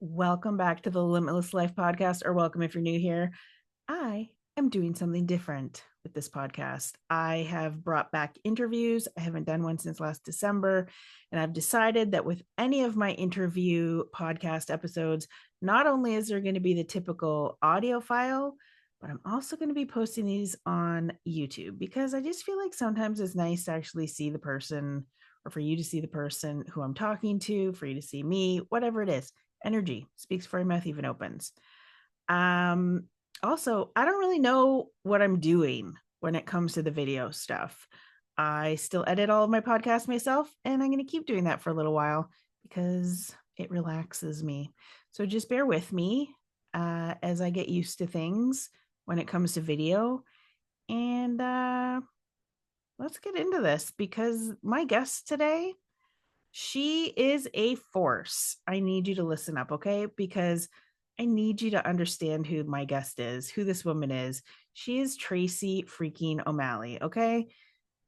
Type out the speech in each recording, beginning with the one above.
Welcome back to the Limitless Life Podcast, or welcome if you're new here. I am doing something different with this podcast. I have brought back interviews. I haven't done one since last December. And I've decided that with any of my interview podcast episodes, not only is there going to be the typical audio file, but I'm also going to be posting these on YouTube because I just feel like sometimes it's nice to actually see the person, or for you to see the person who I'm talking to, for you to see me, whatever it is. Energy speaks before your mouth even opens. Also, I don't really know what I'm doing when it comes to the video stuff. I still edit all of my podcasts myself, and I'm going to keep doing that for a little while because it relaxes me. So just bear with me as I get used to things when it comes to video. And let's get into this because my guest today, she is a force. I need you to listen up, okay? Because I need you to understand who my guest is, who this woman is. She is Tracy freaking O'Malley, okay?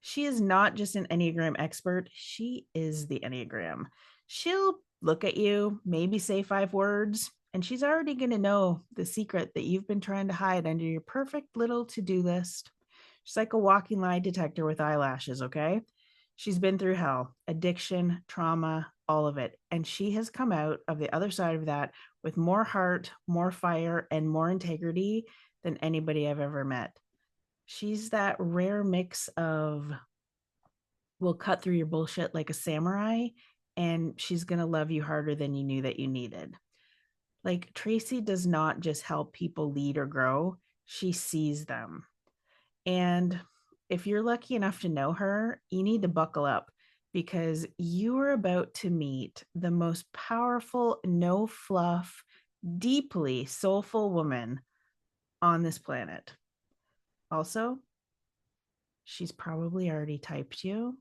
She is not just an Enneagram expert. She is the Enneagram. She'll look at you, maybe say 5 words, and she's already going to know the secret that you've been trying to hide under your perfect little to-do list. She's like a walking lie detector with eyelashes, okay? She's been through hell, addiction, trauma, all of it. And she has come out of the other side of that with more heart, more fire, and more integrity than anybody I've ever met. She's that rare mix of will cut through your bullshit like a samurai, and she's going to love you harder than you knew that you needed. Like, Tracy does not just help people lead or grow, she sees them. And if you're lucky enough to know her, you need to buckle up because you are about to meet the most powerful, no fluff, deeply soulful woman on this planet. Also, she's probably already typed you,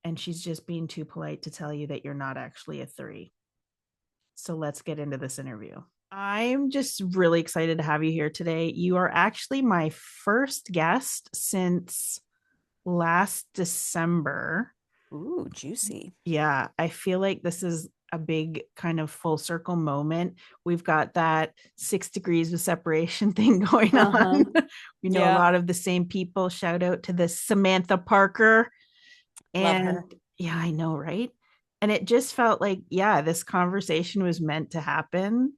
and she's just being too polite to tell you that you're not actually a 3. So let's get into this interview. I'm just really excited to have you here today. You are actually my first guest since last December. Ooh, juicy. Yeah, I feel like this is a big kind of full circle moment. We've got that 6 degrees of separation thing going on. We know a lot of the same people. Shout out to this Samantha Parker. Love her. And yeah, I know, right? And it just felt like, yeah, this conversation was meant to happen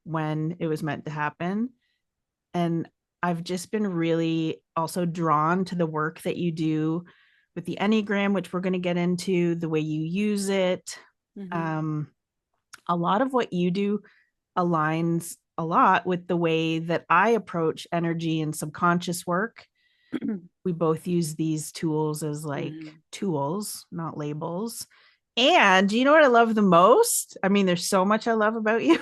when it was meant to happen. And I've just been really also drawn to the work that you do with the Enneagram, which we're going to get into, the way you use it. A lot of what you do aligns a lot with the way that I approach energy and subconscious work. We both use these tools as like tools, not labels. And you know what I love the most? I mean, there's so much I love about you.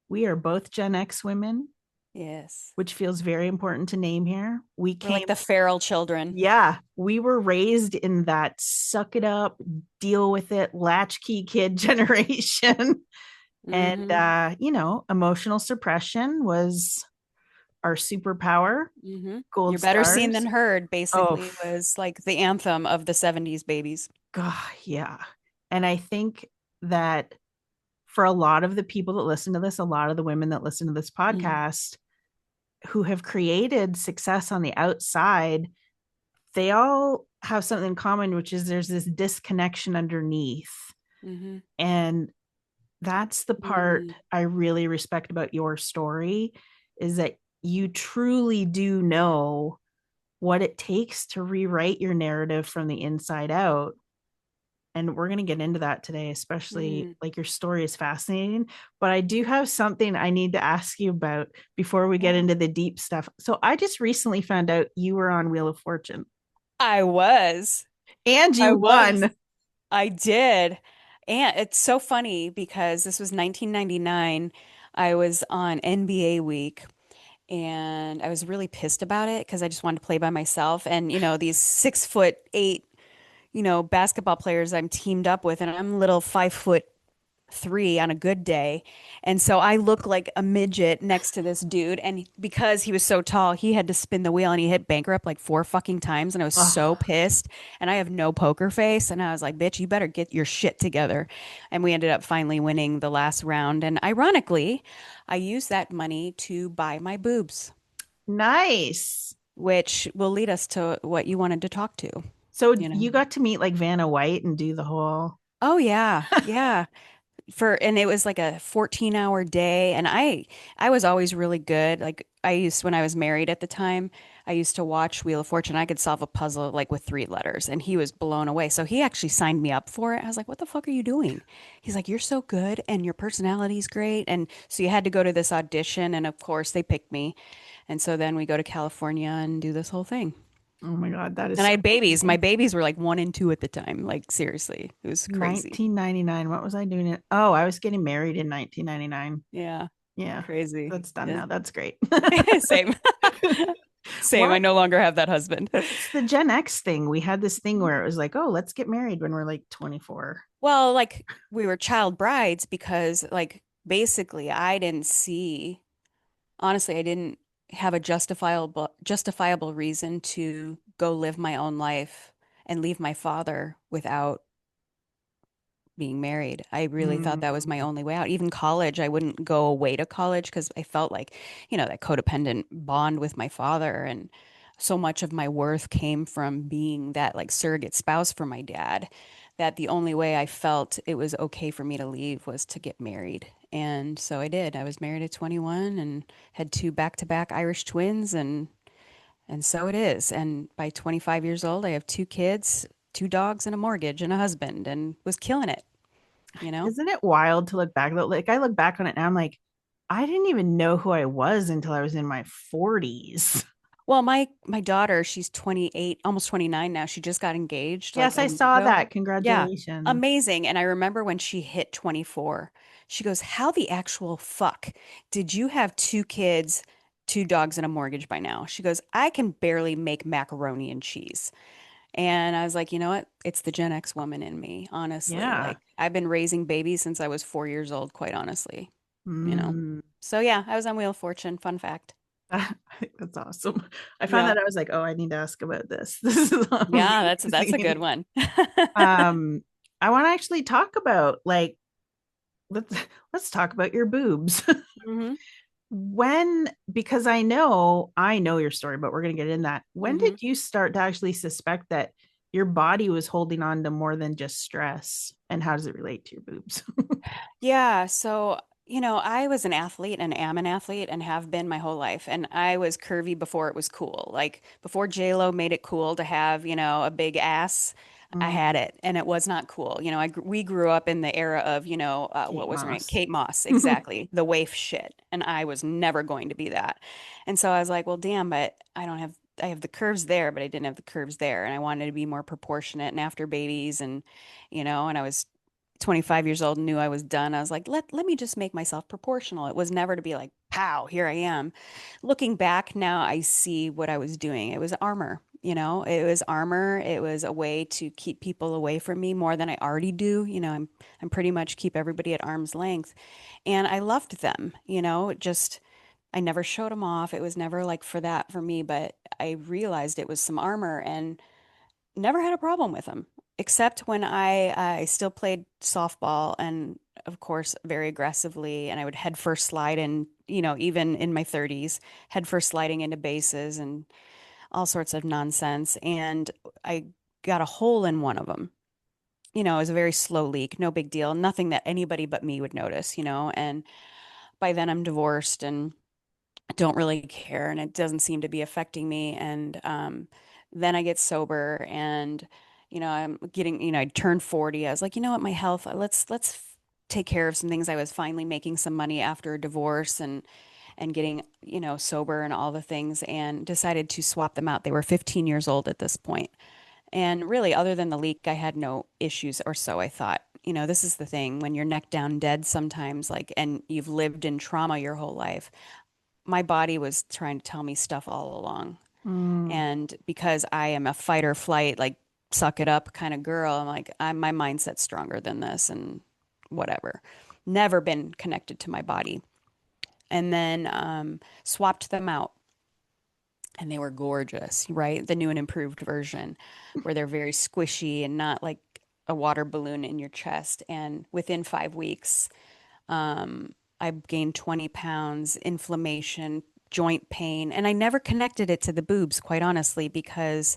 We are both Gen X women. Yes. Which feels very important to name here. We're like the feral children. Yeah. We were raised in that suck it up, deal with it, latchkey kid generation. And, emotional suppression was our superpower. Gold You're better stars. seen than heard, basically, was like the anthem of the 70s babies. God, yeah. And I think that for a lot of the people that listen to this, a lot of the women that listen to this podcast who have created success on the outside, they all have something in common, which is there's this disconnection underneath. And that's the part I really respect about your story, is that you truly do know what it takes to rewrite your narrative from the inside out. And we're going to get into that today, especially like your story is fascinating. But I do have something I need to ask you about before we get into the deep stuff. So I just recently found out you were on Wheel of Fortune. I was. And you won. I did. And it's so funny because this was 1999. I was on NBA week. And I was really pissed about it because I just wanted to play by myself. And, these 6'8", basketball players I'm teamed up with, and I'm little 5'3" 3 on a good day. And so I look like a midget next to this dude. And because he was so tall, he had to spin the wheel and he hit bankrupt like 4 fucking times. And I was so Oh, pissed. And I have no poker face. And I was like, bitch, you better get your shit together. And we ended up finally winning the last round. And ironically, I used that money to buy my boobs, nice. which will lead us to what you wanted to talk to, So you know? you got to meet like Vanna White and do the whole. Oh yeah, yeah. And it was like a 14-hour day, and I was always really good. Like I used when I was married at the time, I used to watch Wheel of Fortune. I could solve a puzzle like with 3 letters, and he was blown away. So he actually signed me up for it. I was like, "What the fuck are you doing?" He's like, "You're so good and your personality's great." And so you had to go to this audition, and of course they picked me. And so then we go to California and do this whole thing. Oh my God, that is And I so had babies. My amazing. babies were like 1 and 2 at the time. Like seriously, it was crazy. 1999. What was I doing? Oh, I was getting married in 1999. Yeah, Yeah, crazy. that's done Yeah. now. That's great. Same. Same. I What? no longer have that husband. It's the Gen X thing. We had this thing where it was like, oh, let's get married when we're like 24. Well, like we were child brides because like basically I didn't see, honestly, I didn't have a justifiable reason to go live my own life and leave my father without being married. I really thought that was my Mm. only way out. Even college, I wouldn't go away to college because I felt like, that codependent bond with my father. And so much of my worth came from being that like surrogate spouse for my dad, that the only way I felt it was okay for me to leave was to get married. And so I did. I was married at 21 and had 2 back-to-back Irish twins, and so it is. And by 25 years old, I have 2 kids, 2 dogs, and a mortgage and a husband, and was killing it, you know? Isn't it wild to look back though? Like I look back on it now, I'm like, I didn't even know who I was until I was in my 40s. Well, my daughter, she's 28, almost 29 now. She just got engaged like Yes, a I week saw ago. that. Yeah, Congratulations. amazing. And I remember when she hit 24, she goes, "How the actual fuck did you have 2 kids, 2 dogs, and a mortgage by now?" She goes, "I can barely make macaroni and cheese." And I was like, you know what? It's the Gen X woman in me, honestly. Yeah. Like I've been raising babies since I was 4 years old, quite honestly, you know? Mm. So yeah, I was on Wheel of Fortune. Fun fact. I think that's awesome. I found Yeah. that I was like, oh, I need to ask about this. This is Yeah, that's a good amazing. one. Um, I want to actually talk about like let's let's talk about your boobs. hmm When, because I know your story, but we're gonna get in that. When did hmm you start to actually suspect that your body was holding on to more than just stress? And how does it relate to your boobs? Yeah, so I was an athlete and am an athlete and have been my whole life. And I was curvy before it was cool. Like before J-Lo made it cool to have, a big ass, I Mm, had it and it was not cool. We grew up in the era of, Kate what was her name? Moss. Kate Moss, exactly. The waif shit. And I was never going to be that. And so I was like, well, damn, but I have the curves there, but I didn't have the curves there. And I wanted to be more proportionate and after babies and I was 25 years old and knew I was done. I was like, let me just make myself proportional. It was never to be like, pow, here I am. Looking back now, I see what I was doing. It was armor, it was armor. It was a way to keep people away from me more than I already do. I'm pretty much keep everybody at arm's length. And I loved them, just I never showed them off. It was never like for that for me, but I realized it was some armor and never had a problem with them, except when I still played softball and of course very aggressively, and I would head first slide in, even in my 30s, head first sliding into bases and all sorts of nonsense. And I got a hole in one of them. It was a very slow leak, no big deal, nothing that anybody but me would notice, and by then I'm divorced and don't really care and it doesn't seem to be affecting me. And then I get sober and I'm getting, I turned 40. I was like, you know what, my health, take care of some things. I was finally making some money after a divorce and getting, sober and all the things, and decided to swap them out. They were 15 years old at this point. And really, other than the leak, I had no issues, or so I thought. This is the thing when you're neck down dead sometimes, like, and you've lived in trauma your whole life. My body was trying to tell me stuff all along. Mm. And because I am a fight or flight, like suck it up kind of girl, I'm like, my mindset's stronger than this and whatever. never been connected to my body. And then swapped them out, and they were gorgeous, right? The new and improved version, where they're very squishy and not like a water balloon in your chest. And within 5 weeks, I gained 20 pounds, inflammation, joint pain, and I never connected it to the boobs, quite honestly, because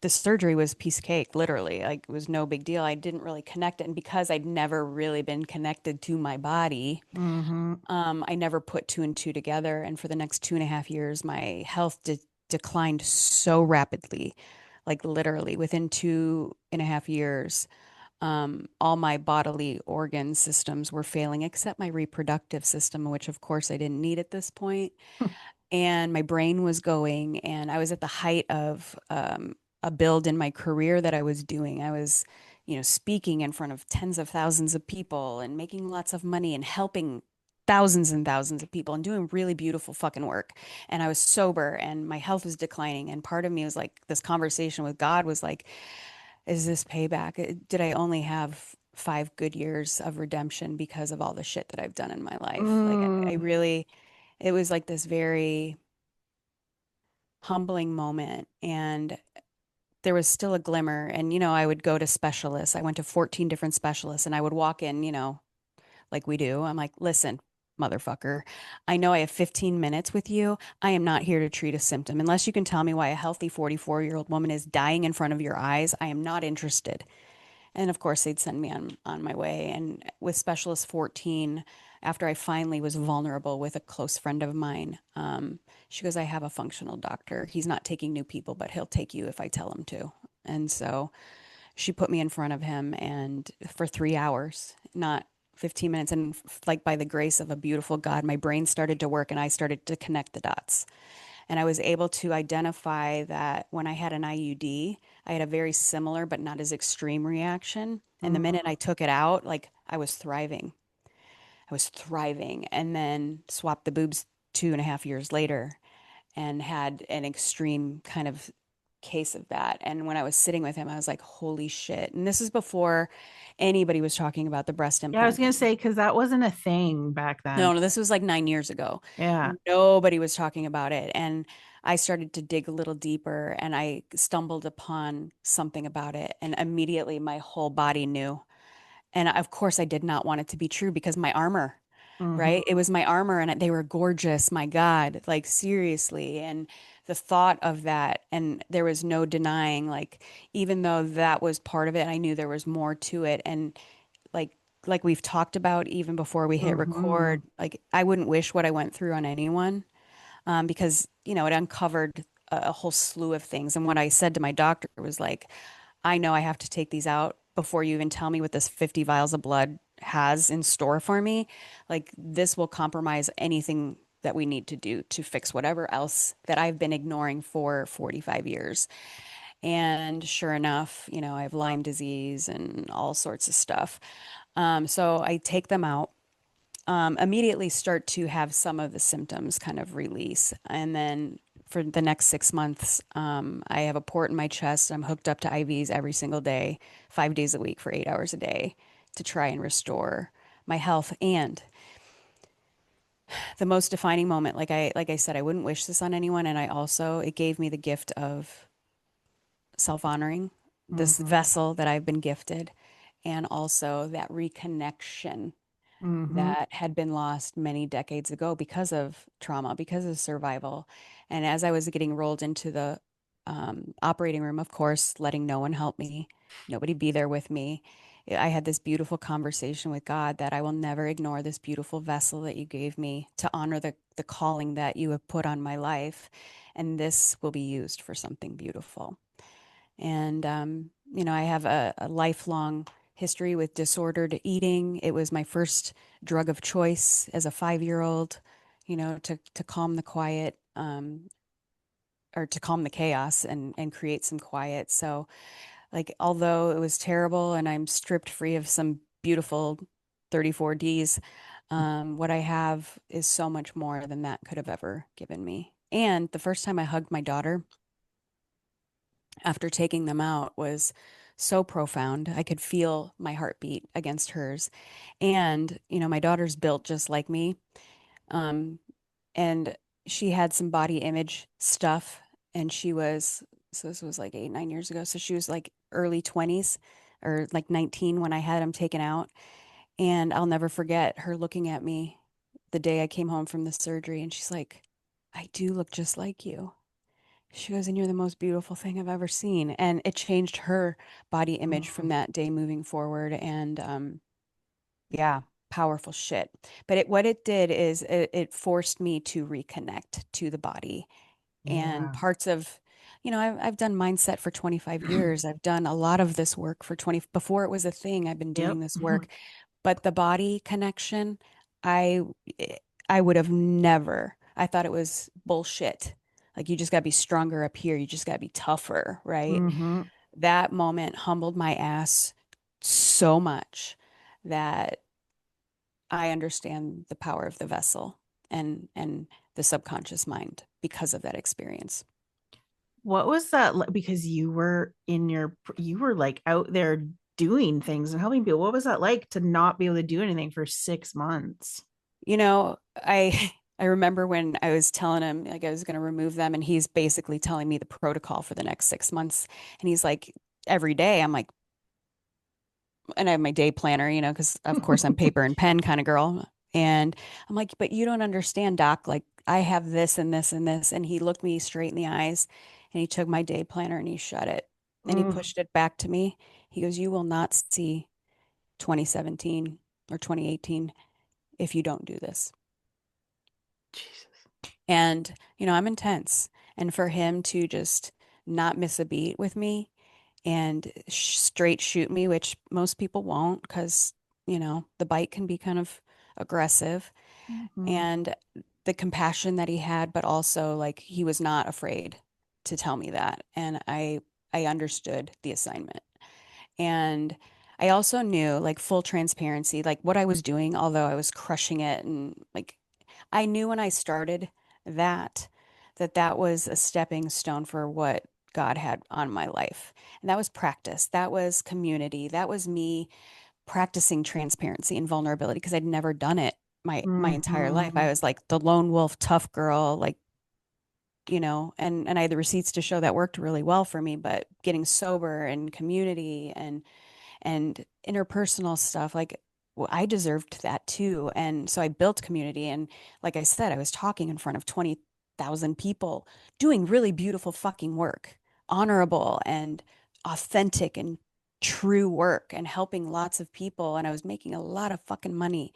the surgery was a piece of cake, literally. Like it was no big deal. I didn't really connect it. And because I'd never really been connected to my body, Mm-hmm. I never put two and two together. And for the next 2.5 years, my health declined so rapidly, like literally within 2.5 years. All my bodily organ systems were failing except my reproductive system, which of course I didn't need at this point. And my brain was going, and I was at the height of a build in my career that I was doing. I was, speaking in front of tens of thousands of people and making lots of money and helping thousands and thousands of people and doing really beautiful fucking work. And I was sober and my health was declining. And part of me was like, this conversation with God was like, is this payback? Did I only have 5 good years of redemption because of all the shit that I've done in my life? Like, I Mm. really, it was like this very humbling moment. And there was still a glimmer. And, I would go to specialists. I went to 14 different specialists and I would walk in, like we do. I'm like, listen, motherfucker, I know I have 15 minutes with you. I am not here to treat a symptom. Unless you can tell me why a healthy 44-year-old woman is dying in front of your eyes, I am not interested. And of course, they'd send me on my way. And with Specialist 14, after I finally was vulnerable with a close friend of mine, she goes, I have a functional doctor. He's not taking new people, but he'll take you if I tell him to. And so she put me in front of him and for 3 hours, not 15 minutes. And like by the grace of a beautiful God, my brain started to work and I started to connect the dots. And I was able to identify that when I had an IUD, I had a very similar but not as extreme reaction. And the Mm. minute I took it out, like I was thriving. I was thriving. And then swapped the boobs 2.5 years later and had an extreme kind of case of that. And when I was sitting with him, I was like, holy shit. And this is before anybody was talking about the breast Yeah, I was implant gonna thing. say because that wasn't a thing back then. No, no, this was like 9 years ago. Yeah. Nobody was talking about it. And I started to dig a little deeper and I stumbled upon something about it. And immediately my whole body knew. And of course, I did not want it to be true because my armor, Mm-hmm. right? It was my armor and they were gorgeous. My God, like seriously. And the thought of that, and there was no denying, like, even though that was part of it, I knew there was more to it. And like, like we've talked about even before we hit Mm-hmm. record, like I wouldn't wish what I went through on anyone, because, it uncovered a whole slew of things. And what I said to my doctor was like, I know I have to take these out before you even tell me what this 50 vials of blood has in store for me. Like, this will compromise anything that we need to do to fix whatever else that I've been ignoring for 45 years. And sure enough, I have Lyme disease and all sorts of stuff. So I take them out, immediately start to have some of the symptoms kind of release. And then for the next 6 months, I have a port in my chest. I'm hooked up to IVs every single day, 5 days a week for 8 hours a day to try and restore my health. And the most defining moment, like I said, I wouldn't wish this on anyone. And it gave me the gift of self-honoring, this Mm-hmm. vessel that I've been gifted, and also that reconnection Mm-hmm. that had been lost many decades ago because of trauma, because of survival. And as I was getting rolled into the operating room, of course, letting no one help me, nobody be there with me, I had this beautiful conversation with God that I will never ignore this beautiful vessel that you gave me to honor the calling that you have put on my life. And this will be used for something beautiful. And, I have a lifelong history with disordered eating. It was my first drug of choice as a 5-year-old, to calm the quiet, or to calm the chaos and create some quiet. So, like, although it was terrible and I'm stripped free of some beautiful 34Ds, what I have is so much more than that could have ever given me. And the first time I hugged my daughter after taking them out was so profound. I could feel my heartbeat against hers. And, my daughter's built just like me. Um, and she had some body image stuff, and so this was like 8, 9 years ago. So she was like early 20s or like 19 when I had him taken out. And I'll never forget her looking at me the day I came home from the surgery. And she's like, I do look just like you. She goes, and you're the most beautiful thing I've ever seen. And it changed her body image from that day moving forward. And yeah, powerful shit. But what it did is it forced me to reconnect to the body and Yeah. parts of, I've done mindset for 25 years. I've done a lot of this work for 20, before it was a thing, I've been doing Yep. this work. But the body connection, I I would have never. I thought it was bullshit. Like you just got to be stronger up here. You just got to be tougher, right? Mm-hmm. That moment humbled my ass so much that I understand the power of the vessel and the subconscious mind because of that experience. What was that like? Because you were like out there doing things and helping people. What was that like to not be able to do anything for 6 months? I remember when I was telling him like I was going to remove them, and he's basically telling me the protocol for the next 6 months. And he's like, every day, I'm like, and I have my day planner, because of course I'm paper and pen kind of girl. And I'm like, but you don't understand, doc. Like I have this and this and this. And he looked me straight in the eyes and he took my day planner and he shut it and he Mm, pushed it back to me. He goes, you will not see 2017 or 2018 if you don't do this. Jesus. And, I'm intense. And for him to just not miss a beat with me and straight shoot me, which most people won't because, the bite can be kind of aggressive. Mhm. And the compassion that he had, but also like he was not afraid to tell me that. And I understood the assignment. And I also knew like full transparency, like what I was doing, although I was crushing it and like I knew when I started that that was a stepping stone for what God had on my life. And that was practice. That was community. That was me practicing transparency and vulnerability because I'd never done it my entire life. I Mhm. was like the lone wolf tough girl, like, and I had the receipts to show that worked really well for me, but getting sober and community and interpersonal stuff like well, I deserved that too. And so I built community. And like I said, I was talking in front of 20,000 people doing really beautiful fucking work, honorable and authentic and true work and helping lots of people. And I was making a lot of fucking money.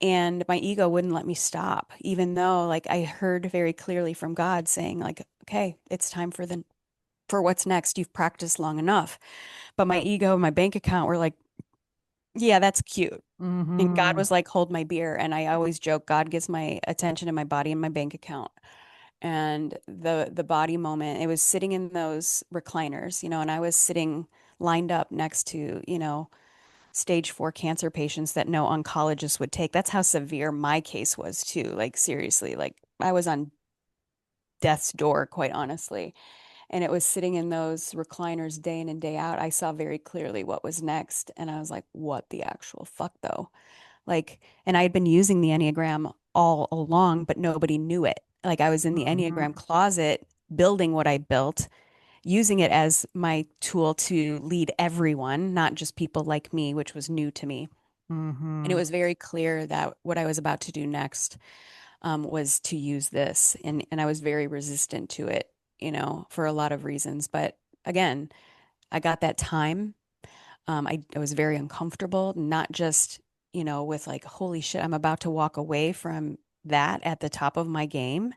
And my ego wouldn't let me stop, even though like I heard very clearly from God saying, like, okay, it's time for what's next. You've practiced long enough. But my ego and my bank account were like, yeah, that's cute. And God Mhm. was like, hold my beer. And I always joke, God gives my attention to my body and my bank account. And the body moment, it was sitting in those recliners, and I was sitting lined up next to, stage 4 cancer patients that no oncologist would take. That's how severe my case was too. Like seriously, like I was on death's door, quite honestly. And it was sitting in those recliners day in and day out. I saw very clearly what was next. And I was like, what the actual fuck though? Like, and I had been using the Enneagram all along, but nobody knew it. Like I was in the Mhm. Enneagram closet building what I built, using it as my tool to lead everyone, not just people like me, which was new to me. And it Mhm. was very clear that what I was about to do next was to use this. And I was very resistant to it, for a lot of reasons. But again, I got that time. I was very uncomfortable, not just, with like, holy shit, I'm about to walk away from that at the top of my game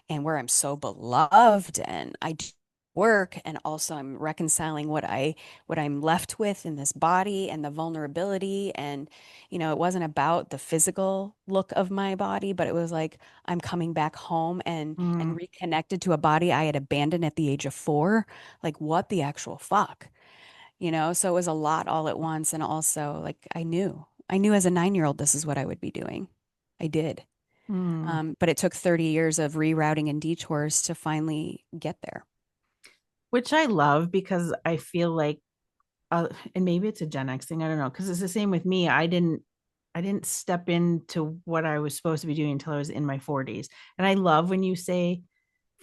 and where I'm so beloved and I do work and also I'm reconciling what I'm left with in this body and the vulnerability and it wasn't about the physical look of my body but it was like I'm coming back home and Mhm. reconnected to a body I had abandoned at the age of 4 like what the actual fuck so it was a lot all at once and also like I knew as a 9-year-old this is what I would be doing. I did. Mhm. But it took 30 years of rerouting and detours to finally get there. Which I love because I feel like and maybe it's a Gen X thing. I don't know. Cause it's the same with me. I didn't step into what I was supposed to be doing until I was in my 40s. And I love when you say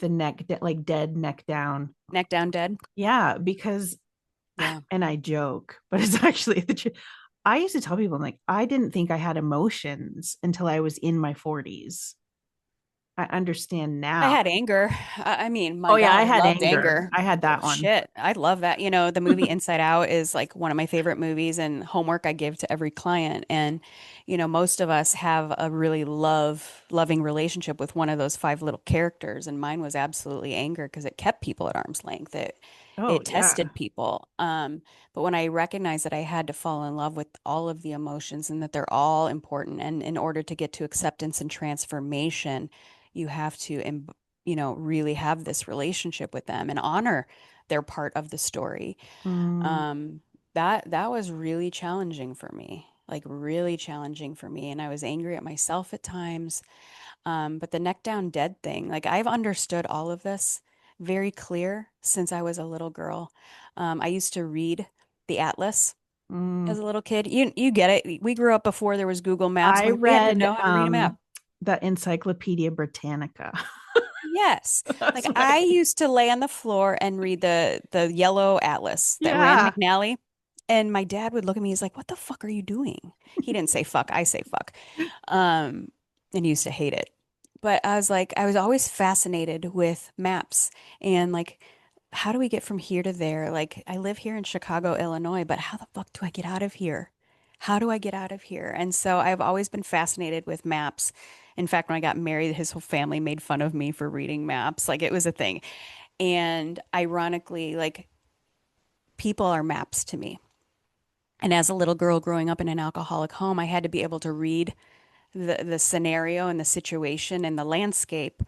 the like dead neck down. Neck down dead. Yeah, because, Yeah. and I joke, but it's actually the truth. I used to tell people, I'm like, I didn't think I had emotions until I was in my 40s. I understand I now. had anger. I mean, Oh my yeah, God, I I had loved anger. anger. I had Oh, that one. shit. I love that. The movie Inside Out is like one of my favorite movies and homework I give to every client. And, most of us have a really loving relationship with one of those five little characters. And mine was absolutely anger because it kept people at arm's length. Oh It yeah. tested people. But when I recognized that I had to fall in love with all of the emotions and that they're all important, and in order to get to acceptance and transformation, you have to really have this relationship with them and honor their part of the story. Mm, Um, that was really challenging for me, like really challenging for me. And I was angry at myself at times. But the neck down dead thing, like I've understood all of this very clear since I was a little girl. I used to read the Atlas mm. as a little kid. You get it. We grew up before there was Google Maps. I We had to read know how to read a map. the Encyclopedia Britannica. Yes. That's Like what I I used to lay on the floor and read the yellow atlas that Rand yeah. McNally. And my dad would look at me, he's like, "What the fuck are you doing?" He didn't say fuck, I say fuck. Um, and he used to hate it. But I was like, I was always fascinated with maps and like, how do we get from here to there? Like, I live here in Chicago, Illinois, but how the fuck do I get out of here? How do I get out of here? And so I've always been fascinated with maps. In fact, when I got married, his whole family made fun of me for reading maps. Like it was a thing. And ironically, like people are maps to me. And as a little girl growing up in an alcoholic home, I had to be able to read the scenario and the situation and the landscape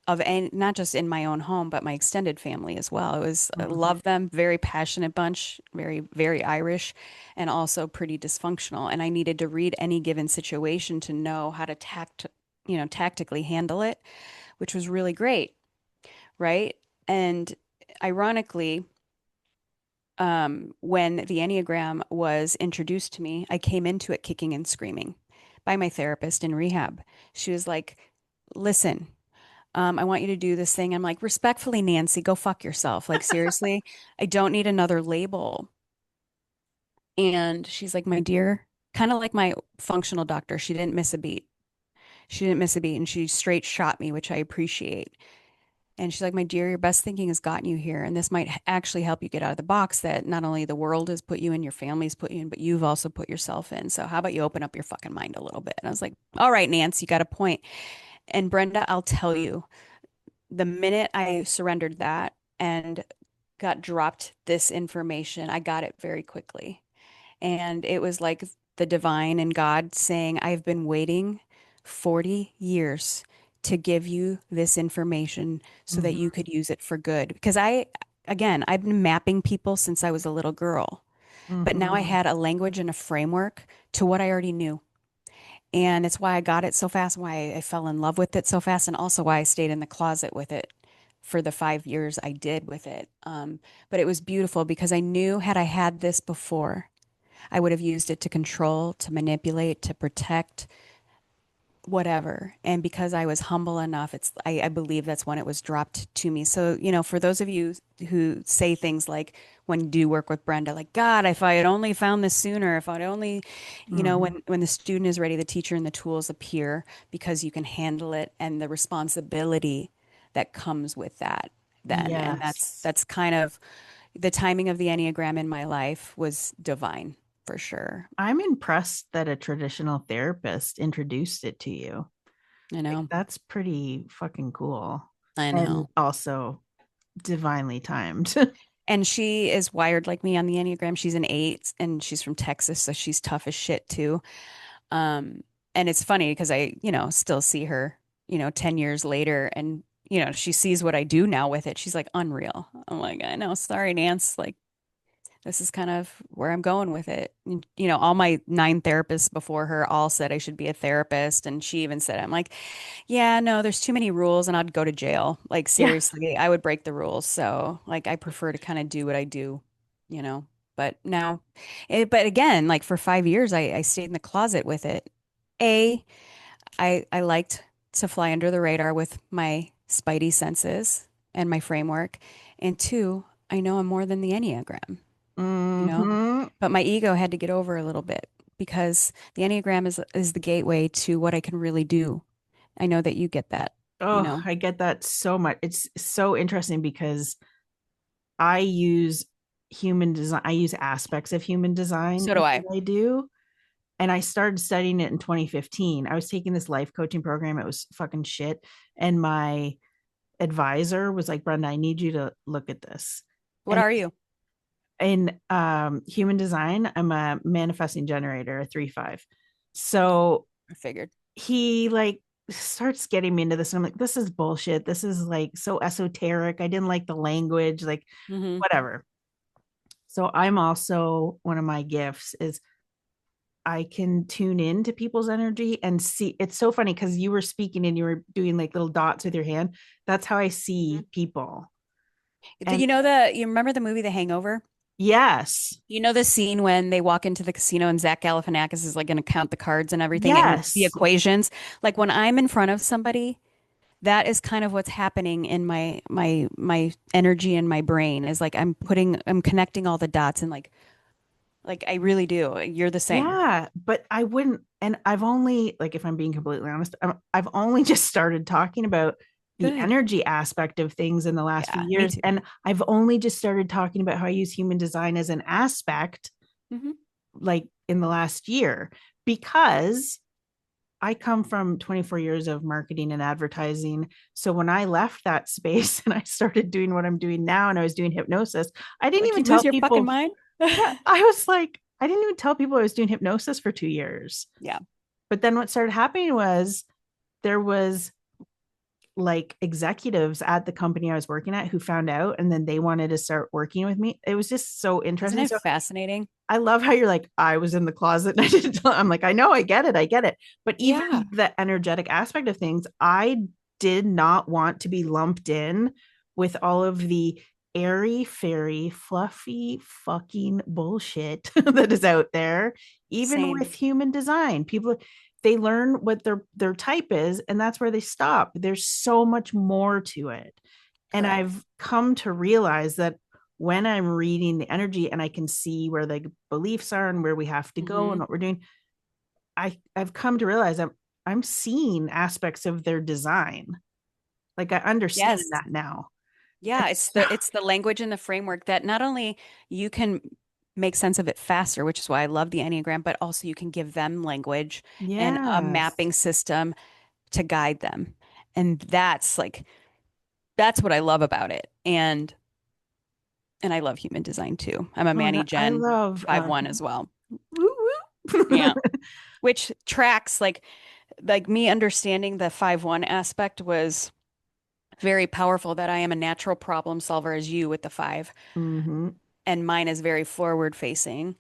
of and not just in my own home, but my extended family as well. It was I Mhm. love them, very passionate bunch, very, very Irish, and also pretty dysfunctional. And I needed to read any given situation to know how to tactically handle it, which was really great, right? And ironically, when the Enneagram was introduced to me, I came into it kicking and screaming by my therapist in rehab. She was like, listen, I want you to do this thing. I'm like, respectfully, Nancy, go fuck yourself. Like, seriously, I don't need another label. And she's like, my dear, kind of like my functional doctor. She didn't miss a beat. She didn't miss a beat and she straight shot me, which I appreciate. And she's like, my dear, your best thinking has gotten you here. And this might actually help you get out of the box that not only the world has put you in, your family's put you in, but you've also put yourself in. So how about you open up your fucking mind a little bit? And I was like, all right, Nance, you got a point. And Brenda, I'll tell you, the minute I surrendered that and got dropped this information, I got it very quickly. And it was like the divine and God saying, I've been waiting 40 years to give you this information so that you Mhm. could use it for good. Because again, I've been mapping people since I was a little girl, but now I Mhm. had a language and a framework to what I already knew. And it's why I got it so fast, why I fell in love with it so fast, and also why I stayed in the closet with it for the 5 years I did with it. But it was beautiful because I knew had I had this before, I would have used it to control, to manipulate, to protect, whatever. And because I was humble enough, I believe that's when it was dropped to me. So, for those of you who say things like when you do work with Brenda, like, God, if I had only found this sooner, if I'd only, Mhm. when the student is ready, the teacher and the tools appear because you can handle it and the responsibility that comes with that then. And that's Yes. that's kind of the timing of the Enneagram in my life was divine for sure. I'm impressed that a traditional therapist introduced it to you. I Like, know. that's pretty fucking cool. I And know. also divinely timed. And she is wired like me on the Enneagram. She's an eight and she's from Texas, so she's tough as shit too. Um, and it's funny because I, still see her, 10 years later and, she sees what I do now with it. She's like, unreal. I'm like, I know, sorry, Nance. Like, this is kind of where I'm going with it. And, all my 9 therapists before her all said I should be a therapist. And she even said, I'm like, yeah, no, there's too many rules and I'd go to jail. Like, Yeah. seriously, I would break the rules. So, like, I prefer to kind of do what I do, you know? But now, but again, like for 5 years, I stayed in the closet with it. A, I liked to fly under the radar with my spidey senses and my framework. And two, I know I'm more than the Enneagram, you know, Hmm. but my ego had to get over a little bit because the Enneagram is the gateway to what I can really do. I know that you get that, you Oh, know. I get that so much. It's so interesting because I use human design, I use aspects of human design So in do I. what I do. And I started studying it in 2015. I was taking this life coaching program. It was fucking shit. And my advisor was like, Brenda, I need you to look at this. What And are you? in human design, I'm a manifesting generator, a 3-5. So I figured. he like starts getting me into this. And I'm like, this is bullshit. This is like so esoteric. I didn't like the language, like Hmm. whatever. So I'm also, one of my gifts is I can tune in to people's energy and see. It's so funny because you were speaking and you were doing like little dots with your hand. That's how I see people. And You remember the movie The Hangover? yes, You know the scene when they walk into the casino and Zach Galifianakis is like going to count the cards and everything and the yes, equations. Like when I'm in front of somebody, that is kind of what's happening in my energy and my brain is like I'm connecting all the dots and like I really do. You're the same. yeah. But I wouldn't. And I've only, like, if I'm being completely honest, I've only just started talking about the Good. energy aspect of things in the last few Yeah, me years. too. And I've only just started talking about how I use human design as an aspect, Hmm. like in the last year, because I come from 24 years of marketing and advertising. So when I left that space and I started doing what I'm doing now and I was doing hypnosis, I didn't Like even you lose tell your fucking people. mind. Yeah, I was like, I didn't even tell people I was doing hypnosis for 2 years. Yeah. But then what started happening was there was like executives at the company I was working at who found out and then they wanted to start working with me. It was just so Isn't interesting. it So fascinating? I love how you're like, I was in the closet and I didn't tell. I'm like, I know, I get it, I get it. But even Yeah. the energetic aspect of things, I did not want to be lumped in with all of the airy, fairy, fluffy fucking bullshit that is out there, even Same. with human design. People, they learn what their type is, and that's where they stop. There's so much more to it. And Correct. I've come to realize that when I'm reading the energy and I can see where the beliefs are and where we have to go and Hmm. what we're doing, I've come to realize I'm seeing aspects of their design. Like I understand Yes. that now. And Yeah, it's the language and the framework that not only you can make sense of it faster, which is why I love the Enneagram, but also you can give them language and a yes. mapping system to guide them. And that's what I love about it. And I love human design too. I'm a Oh, and Manny I Gen love 5-1 as well. woo woo. Yeah. Which tracks like me understanding the 5-1 aspect was very powerful that I am a natural problem solver as you with the five. Hmm. And mine is very forward facing,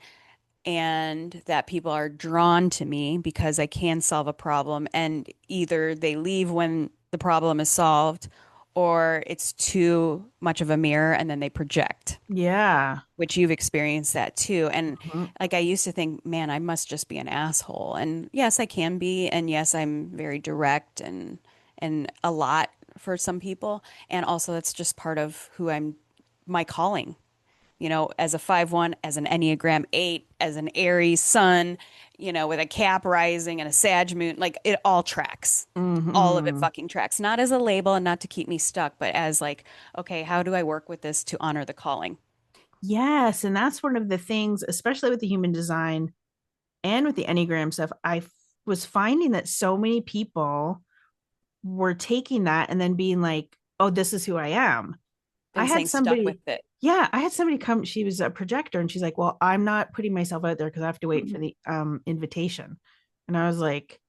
and that people are drawn to me because I can solve a problem, and either they leave when the problem is solved or it's too much of a mirror and then they project, Yeah. which you've experienced that too. And Mhm. like I used to think, man, I must just be an asshole. And yes, I can be, and yes, I'm very direct and a lot for some people, and also that's just part of who I'm, my calling, as a 5-1, as an Enneagram 8, as an Aries sun, with a Cap rising and a Sag moon, like it all tracks. All of it Mhm. fucking tracks. Not as a label and not to keep me stuck, but as like, okay, how do I work with this to honor the calling? Yes, and that's one of the things, especially with the human design and with the Enneagram stuff. Was finding that so many people were taking that and then being like, oh, this is who I am. I And had staying stuck with somebody, it. yeah, I had somebody come, she was a projector and she's like, well, I'm not putting myself out there because I have to wait for Mhm. the invitation. And I was like,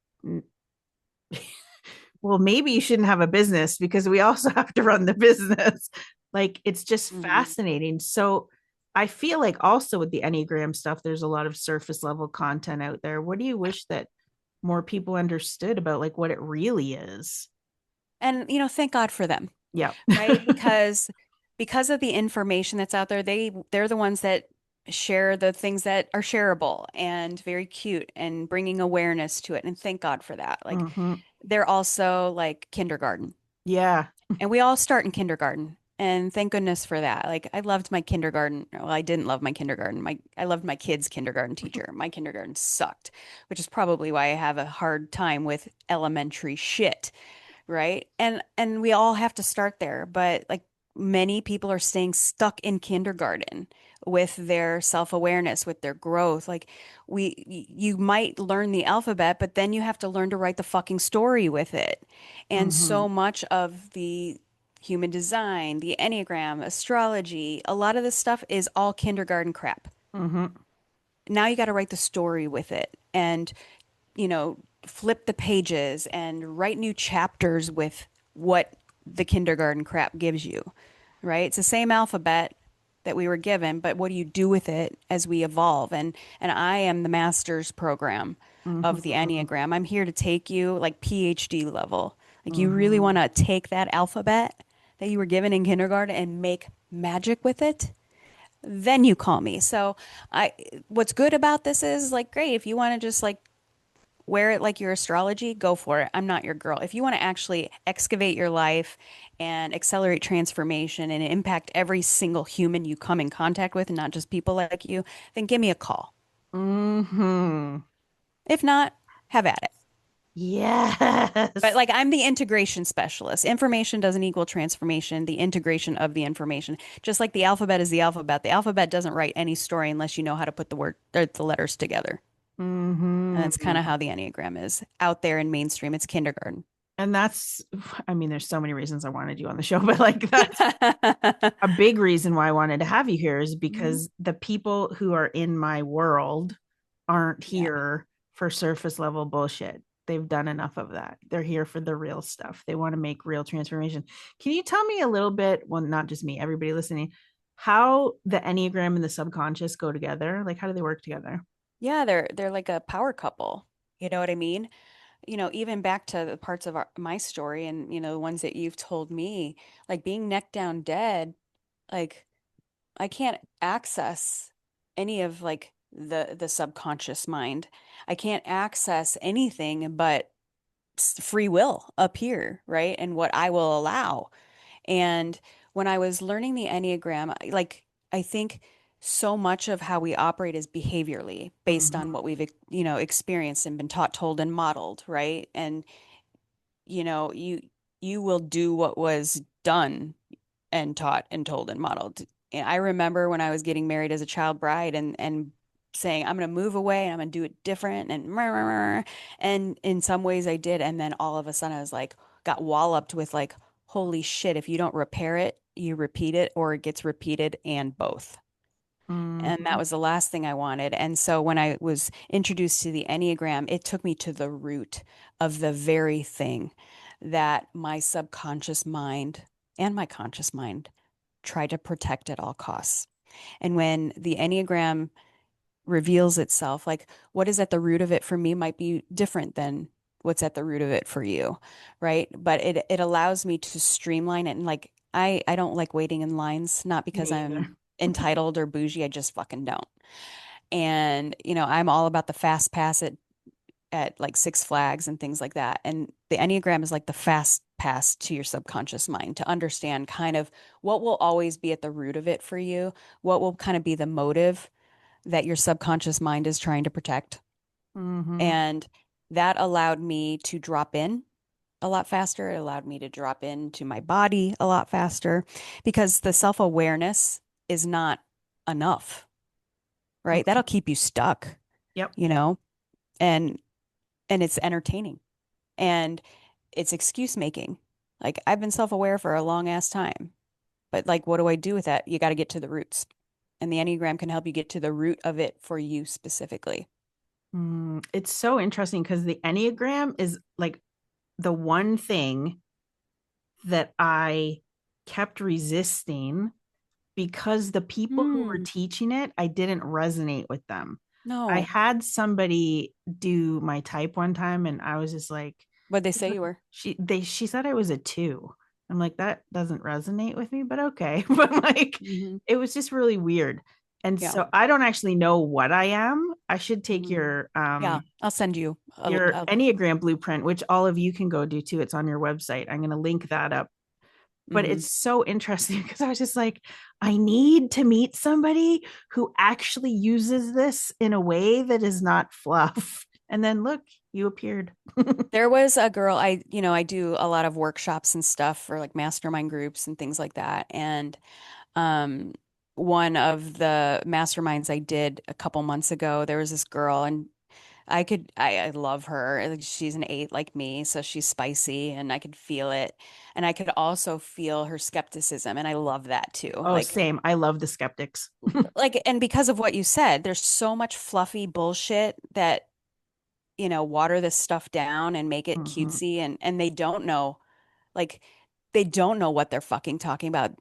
well, maybe you shouldn't have a business because we also have to run the business. Like it's just Mhm. fascinating. So I feel like also with the Enneagram stuff, there's a lot of surface level content out there. What do you wish that more people understood about like what it really is? And thank God for them, Yeah. right? Because of the information that's out there, they're the ones that share the things that are shareable and very cute and bringing awareness to it. And thank God for that. Like Hmm. they're also like kindergarten. Yeah. And we all start in kindergarten. And thank goodness for that. Like I loved my kindergarten. Well, I didn't love my kindergarten. I loved my kids' kindergarten teacher. My kindergarten sucked, which is probably why I have a hard time with elementary shit, right? And we all have to start there, but like many people are staying stuck in kindergarten with their self-awareness, with their growth. Like you might learn the alphabet, but then you have to learn to write the fucking story with it. And Hmm. so much of the human design, the Enneagram, astrology, a lot of this stuff is all kindergarten crap. Hmm. Now you got to write the story with it. And flip the pages and write new chapters with what the kindergarten crap gives you, right? It's the same alphabet that we were given, but what do you do with it as we evolve? And I am the master's program of the Hmm. Enneagram. I'm here to take you like PhD level. Like you really Hmm. want to take that alphabet that you were given in kindergarten and make magic with it, then you call me. So I what's good about this is like great if you want to just like wear it like your astrology, go for it. I'm not your girl. If you want to actually excavate your life and accelerate transformation and impact every single human you come in contact with and not just people like you, then give me a call. Hmm. If not, have at it. But Yes. like I'm the integration specialist. Information doesn't equal transformation, the integration of the information. Just like the alphabet is the alphabet. The alphabet doesn't write any story unless you know how to put the word or the letters together. And that's kind Hmm. of how the Enneagram is out there in mainstream. It's kindergarten. And that's, I mean, there's so many reasons I wanted you on the show, but like that's a big reason why I wanted to have you here is Mhm. because the people who are in my world aren't Yeah. here for surface level bullshit. They've done enough of that. They're here for the real stuff. They want to make real transformation. Can you tell me a little bit, well, not just me, everybody listening, how the Enneagram and the subconscious go together? Like, how do they work together? Yeah, they're like a power couple. You know what I mean? Even back to the parts of my story and, the ones that you've told me, like being neck down dead, like I can't access any of like the subconscious mind. I can't access anything but free will up here, right? And what I will allow. And when I was learning the Enneagram, like I think so much of how we operate is behaviorally based Mm-hmm. on what we've, experienced and been taught, told, and modeled, right? And you will do what was done and taught and told and modeled. And I remember when I was getting married as a child bride and saying, I'm going to move away and I'm going to do it different and in some ways I did. And then all of a sudden I was like, got walloped with like, holy shit, if you don't repair it, you repeat it or it gets repeated and both. And that Mm-hmm. was the last thing I wanted. And so when I was introduced to the Enneagram, it took me to the root of the very thing that my subconscious mind and my conscious mind tried to protect at all costs. And when the Enneagram reveals itself, like what is at the root of it for me might be different than what's at the root of it for you, right? But it allows me to streamline it and like I don't like waiting in lines, not because Me I'm either. entitled or bougie, I just fucking don't. And I'm all about the fast pass at like Six Flags and things like that. And the Enneagram is like the fast pass to your subconscious mind to understand kind of what will always be at the root of it for you, what will kind of be the motive that your subconscious mind is trying to protect. Mm-hmm. And that allowed me to drop in a lot faster. It allowed me to drop into my body a lot faster because the self-awareness is not enough, right? Okay. That'll keep you stuck, Yep. you know, and it's entertaining and it's excuse making. Like I've been self-aware for a long ass time, but like, what do I do with that? You got to get to the roots. And the Enneagram can help you get to the root of it for you specifically. It's so interesting because the Enneagram is like the one thing that I kept resisting because the people who were Hmm. teaching it, I didn't resonate with them. I No. had somebody do my type one time and I was just like, What'd they say you were? she said I was a two. I'm like, that doesn't resonate with me, but okay. But like Hmm. it was just really weird. And Yeah. so I don't actually know what I am. I should take Mm. Yeah. I'll send you your Enneagram blueprint, which all of you can go do too. It's on your website. I'm going to link that up. But mhm. it's so interesting because I was just like, I need to meet somebody who actually uses this in a way that is not fluff. And then look, you appeared. There was a girl I do a lot of workshops and stuff for like mastermind groups and things like that. And um, one of the masterminds I did a couple months ago, there was this girl, and I love her. Like, she's an eight like me, so she's spicy, and I could feel it. And I could also feel her skepticism, and I love that too. Oh, same. I love the skeptics. And because of what you said, there's so much fluffy bullshit that, water this stuff down and make it Mhm. cutesy, and they don't know, like, they don't know what they're fucking talking about.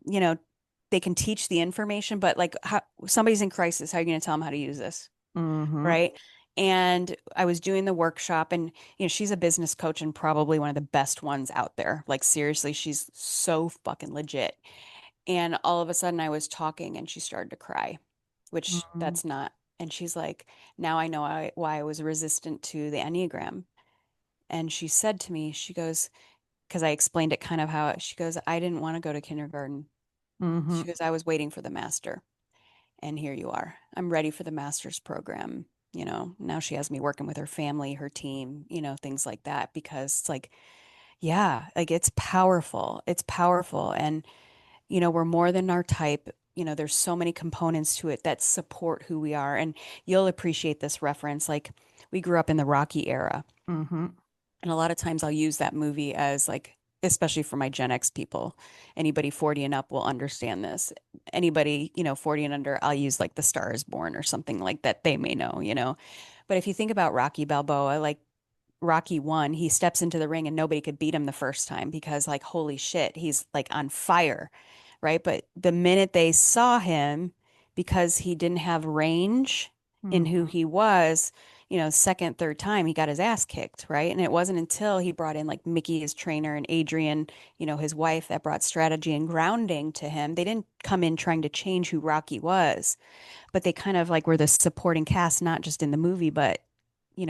They can teach the information, but like, how somebody's in crisis, how are you going to tell them how to use this? Mhm. Right. And I was doing the workshop, and she's a business coach and probably one of the best ones out there. Like, seriously, she's so fucking legit. And all of a sudden I was talking and she started to cry, which Mhm. that's not. And she's like, now I know why I was resistant to the Enneagram. And she said to me, she goes, because I explained it kind of how she goes, I didn't want to go to kindergarten. She Mhm. goes, I was waiting for the master. And here you are. I'm ready for the master's program. Now she has me working with her family, her team, things like that, because it's like, yeah, like, it's powerful. It's powerful. And, we're more than our type. There's so many components to it that support who we are. And you'll appreciate this reference. Like, we grew up in the Rocky era. Mhm. And a lot of times I'll use that movie as like, especially for my Gen X people, anybody 40 and up will understand this. Anybody, 40 and under, I'll use like The Star is Born or something like that they may know. But if you think about Rocky Balboa, like, Rocky won, he steps into the ring and nobody could beat him the first time because, like, holy shit, he's like on fire, right? But the minute they saw him, because he didn't have range in who Mhm. he was, second, third time, he got his ass kicked, right? And it wasn't until he brought in like Mickey, his trainer, and Adrian, his wife, that brought strategy and grounding to him. They didn't come in trying to change who Rocky was, but they kind of like were the supporting cast, not just in the movie, but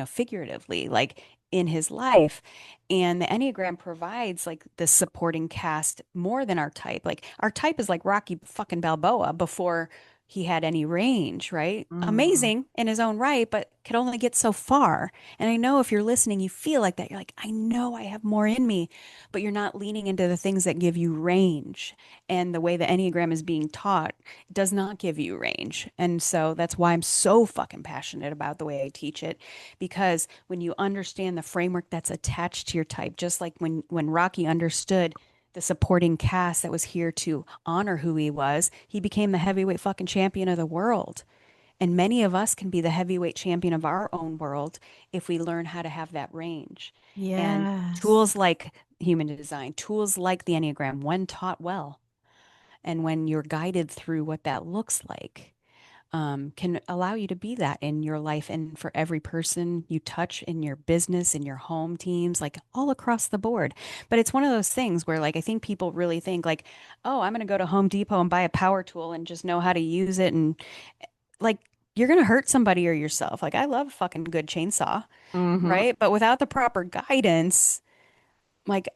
figuratively, like in his life. And the Enneagram provides like the supporting cast more than our type. Like, our type is like Rocky fucking Balboa before he had any range, right? Mhm. Amazing in his own right, but could only get so far. And I know if you're listening, you feel like that. You're like, I know I have more in me, but you're not leaning into the things that give you range. And the way the Enneagram is being taught does not give you range. And so that's why I'm so fucking passionate about the way I teach it, because when you understand the framework that's attached to your type, just like when Rocky understood the supporting cast that was here to honor who he was, he became the heavyweight fucking champion of the world. And many of us can be the heavyweight champion of our own world if we learn how to have that range. And Yes. tools like human design, tools like the Enneagram, when taught well, and when you're guided through what that looks like, can allow you to be that in your life and for every person you touch in your business, in your home teams, like all across the board. But it's one of those things where, like, I think people really think, like, oh, I'm going to go to Home Depot and buy a power tool and just know how to use it. And, like, you're going to hurt somebody or yourself. Like, I love a fucking good chainsaw, Mhm. right? But without the proper guidance, like,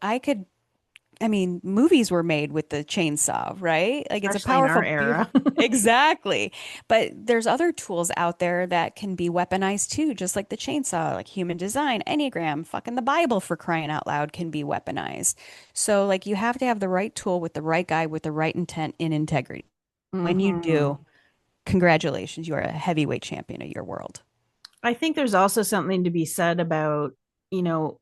I mean, movies were made with the chainsaw, right? Like, it's a Especially in our powerful, beautiful. era. Exactly. But there's other tools out there that can be weaponized too, just like the chainsaw, like human design, Enneagram, fucking the Bible, for crying out loud, can be weaponized. So, like, you have to have the right tool with the right guy with the right intent in integrity. When you Mhm. do, congratulations, you are a heavyweight champion of your world. I think there's also something to be said about, you know,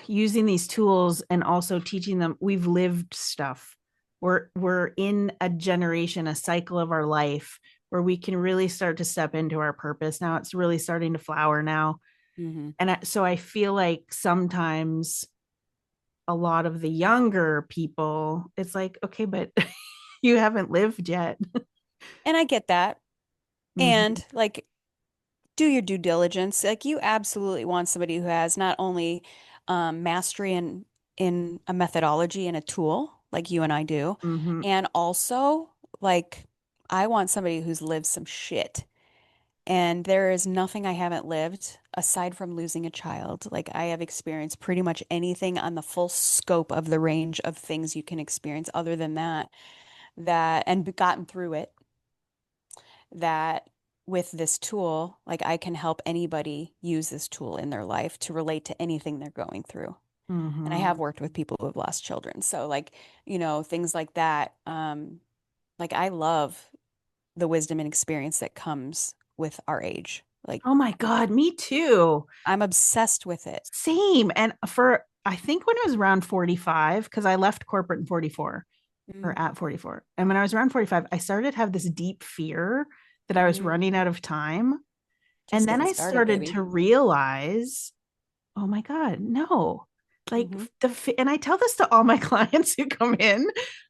using these tools and also teaching them. We've lived stuff. We're in a generation, a cycle of our life where we can really start to step into our purpose. Now it's really starting to flower now. Hmm. And so I feel like sometimes a lot of the younger people, it's like, okay, but you haven't lived yet. And I get that. Mm-hmm. And, like, do your due diligence. Like, you absolutely want somebody who has not only mastery in a methodology and a tool like you and I do, Mm-hmm. and also like I want somebody who's lived some shit. And there is nothing I haven't lived aside from losing a child. Like I have experienced pretty much anything on the full scope of the range of things you can experience other than and gotten through it, that with this tool, like I can help anybody use this tool in their life to relate to anything they're going through. And I Mm-hmm. have worked with people who have lost children. So like, things like that. Like I love the wisdom and experience that comes with our age. Like Oh my God, me too. I'm obsessed with it. Same. And I think when I was around 45, because I left corporate in 44 or Mm-hmm. at 44. And when I was around 45, I started to have this deep fear that I was Mm-hmm. running out of time. And Just then getting I started, started baby. to realize, oh my God, no. Like Mm-hmm. and I tell this to all my clients who come in.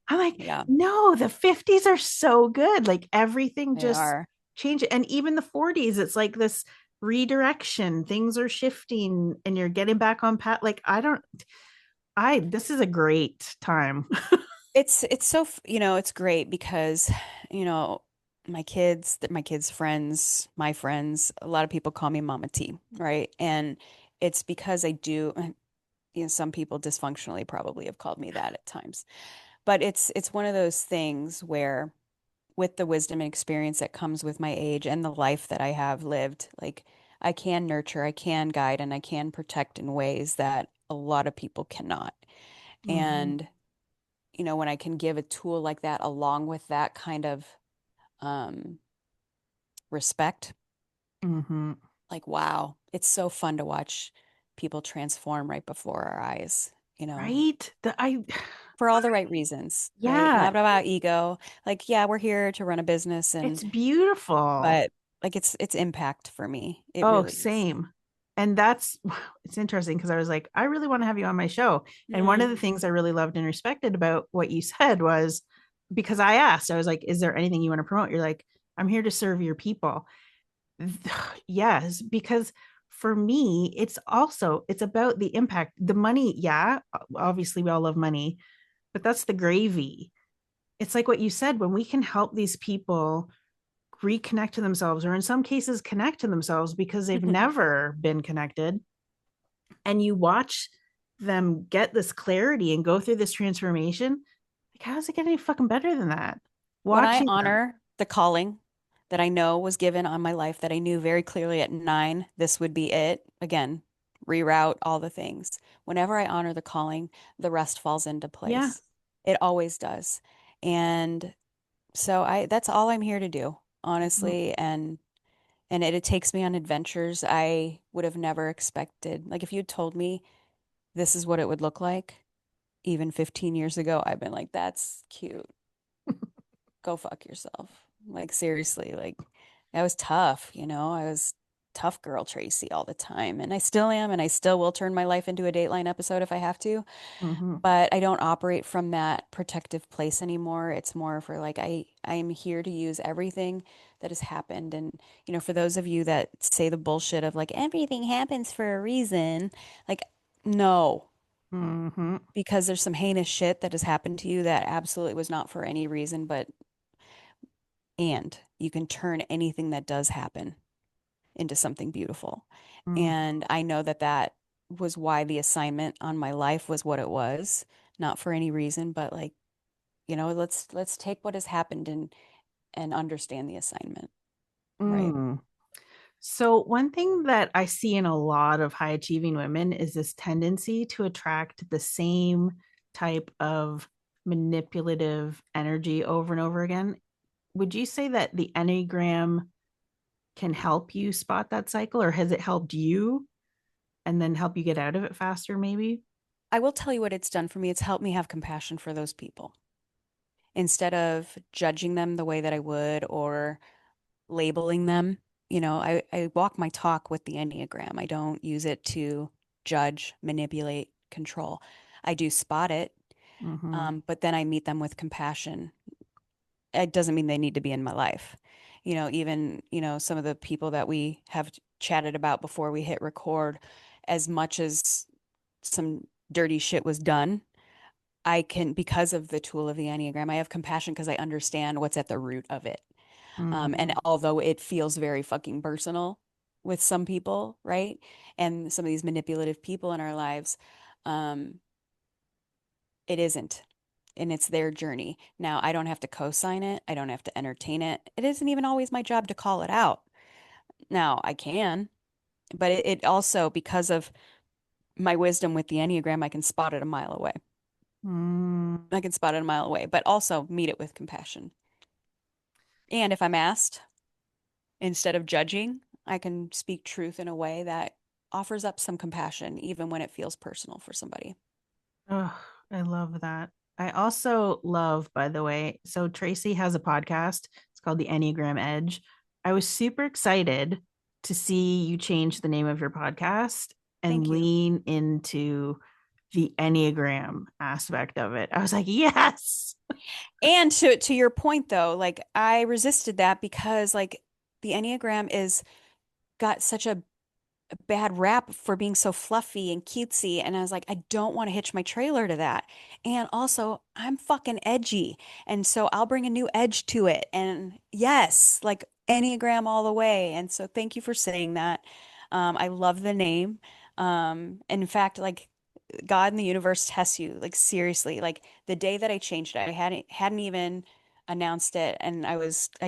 I'm like, Yeah, no, the 50s are so good. Like everything they just are. changed. And even the 40s, it's like this redirection. Things are shifting and you're getting back on path. Like this is a great time. It's so, it's great because, you know, my kids' friends, my friends, a lot of people call me Mama T, right? And it's because I do, some people dysfunctionally probably have called me that at times. But it's one of those things where with the wisdom and experience that comes with my age and the life that I have lived, like I can nurture, I can guide, and I can protect in ways that a lot of people cannot. Mm-hmm. And, when I can give a tool like that along with that kind of um, respect, Mm-hmm. like, wow, it's so fun to watch people transform right before our eyes, Right? for all the right reasons, right? Yeah, Not about ego. Like, yeah, we're here to run a business it's beautiful. but like it's impact for me. It Oh, really is. same. And that's it's interesting because I was like, I really want to have you on my show. And one of Mm. the things I really loved and respected about what you said was because I asked, I was like, is there anything you want to promote? You're like, I'm here to serve your people. Yes, because for me, it's about the impact. The money, yeah, obviously we all love money, but that's the gravy. It's like what you said, when we can help these people reconnect to themselves, or in some cases connect to themselves because they've never been connected, and you watch them get this clarity and go through this transformation. Like, how does it get any fucking better than that? When I Watching them. honor the calling that I know was given on my life, that I knew very clearly at 9, this would be it. Again, reroute all the things. Whenever I honor the calling, the rest falls into Yeah. place. It always does. And so that's all I'm here to do, Mhm. honestly. And it takes me on adventures I would have never expected. Like if you had told me this is what it would look like even 15 years ago, I've been like, that's cute. Go fuck yourself. Like seriously, like I was tough, I was tough girl Tracy all the time. And I still am, and I still will turn my life into a Dateline episode if I have to. Mhm. But I don't operate from that protective place anymore. It's more for like I am here to use everything that has happened. And, for those of you that say the bullshit of like everything happens for a reason, like no, Mhm. because there's some heinous shit that has happened to you that absolutely was not for any reason, but and you can turn anything that does happen into something beautiful. Mhm. And I know that that was why the assignment on my life was what it was, not for any reason, but like, let's take what has happened and understand the assignment, right? Mm. So, one thing that I see in a lot of high achieving women is this tendency to attract the same type of manipulative energy over and over again. Would you say that the Enneagram can help you spot that cycle, or has it helped you and then help you get out of it faster, maybe? I will tell you what it's done for me. It's helped me have compassion for those people instead of judging them the way that I would or labeling them. I walk my talk with the Enneagram. I don't use it to judge, manipulate, control. I do spot it, Mm-hmm. but then I meet them with compassion. It doesn't mean they need to be in my life. Even, some of the people that we have chatted about before we hit record, as much as some dirty shit was done, I can, because of the tool of the Enneagram, I have compassion because I understand what's at the root of it. And Mm-hmm. although it feels very fucking personal with some people, right? And some of these manipulative people in our lives, um, it isn't. And it's their journey. Now, I don't have to co-sign it. I don't have to entertain it. It isn't even always my job to call it out. Now, I can, but it also, because of my wisdom with the Enneagram, I can spot it a mile away. Mm. I can spot it a mile away, but also meet it with compassion. And if I'm asked, instead of judging, I can speak truth in a way that offers up some compassion, even when it feels personal for somebody. Oh, I love that. I also love, by the way, so Tracy has a podcast. It's called the Enneagram Edge. I was super excited to see you change the name of your podcast and Thank you. lean into the Enneagram aspect of it. I was like, yes. And to your point though, like I resisted that because like the Enneagram is got such a bad rap for being so fluffy and cutesy. And I was like, I don't want to hitch my trailer to that. And also, I'm fucking edgy. And so I'll bring a new edge to it. And yes, like Enneagram all the way. And so thank you for saying that. I love the name. And in fact, like God and the universe tests you, like seriously. Like the day that I changed it, I hadn't even announced it, and I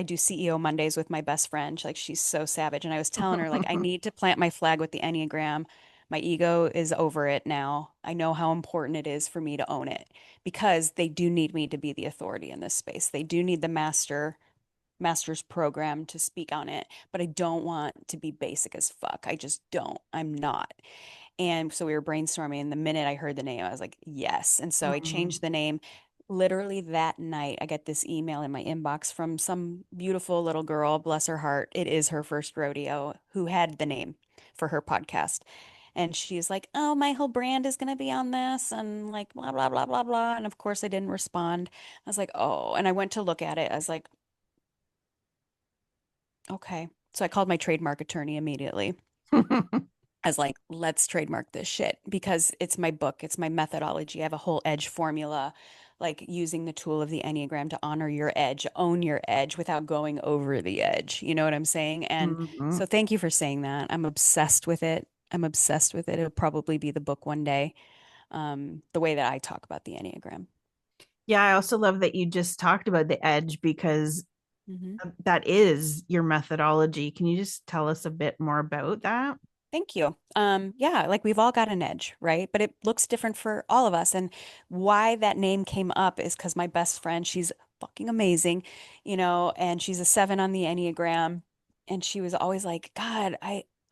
do CEO Mondays with my best friend. Like she's so savage, and I was telling her like I need to plant my flag with the Enneagram. My ego is over it now. I know how important it is for me to own it because they do need me to be the authority in this space. They do need the master's program to speak on it, but I don't want to be basic as fuck. I just don't. I'm not. And so we were brainstorming, and the minute I heard the name, I was like, yes. And so I Mm. changed the name. Literally that night, I get this email in my inbox from some beautiful little girl, bless her heart. It is her first rodeo, who had the name for her podcast. And she's like, oh, my whole brand is going to be on this, and like, blah, blah, blah, blah, blah. And of course, I didn't respond. I was like, oh, and I went to look at it. I was like, okay. So I called my trademark attorney immediately. I was like, let's trademark this shit because it's my book, it's my methodology. I have a whole edge formula, like using the tool of the Enneagram to honor your edge, own your edge without going over the edge. You know what I'm saying? And Mhm. so thank you for saying that. I'm obsessed with it. I'm obsessed with it. It'll probably be the book one day, the way that I talk about the Enneagram. Yeah, I also love that you just talked about the edge because Hmm. that is your methodology. Can you just tell us a bit more about that? Thank you. Yeah, like we've all got an edge, right? But it looks different for all of us. And why that name came up is because my best friend, she's fucking amazing, and she's a 7 on the Enneagram. And she was always like, God,